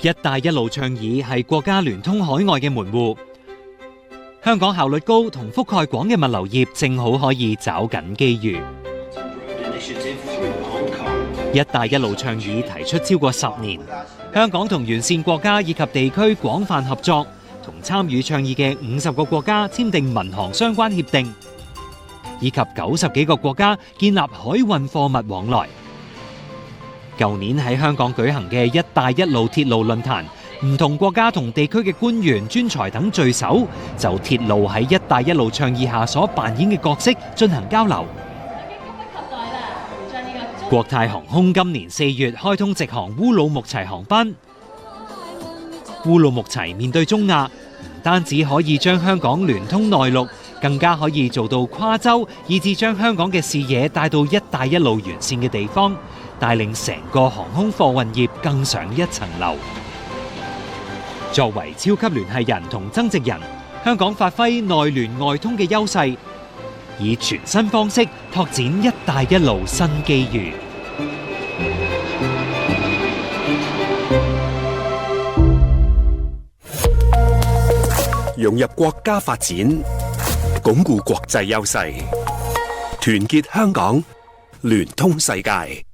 一帶一路倡議係國家聯通海外嘅門戶，香港效率高同覆蓋廣嘅物流業正好可以找緊機遇。一帶一路倡議提出超過10年，香港同沿線國家以及地區廣泛合作，同參與倡議嘅50個國家簽訂民航相關協定，以及90幾個國家建立海運貨物往來。舊年喺香港舉行嘅一帶一路鐵路論壇，唔同國家同地區嘅官員、專才等聚首，就鐵路喺一帶一路倡議下所扮演嘅角色進行交流。國泰航空今年4月開通直航烏魯木齊航班。烏魯木齊面對中亞，唔單止可以將香港聯通內陸，更加可以做到跨洲，以至將香港嘅視野帶到一帶一路沿線嘅地方，帶領成個航空貨運業更上一層樓。作為超級聯繫人同增值人，香港發揮內聯外通嘅優勢，以全新方式拓展一帶一路新機遇。融入國家發展，鞏固國際優勢，團結香港，聯通世界。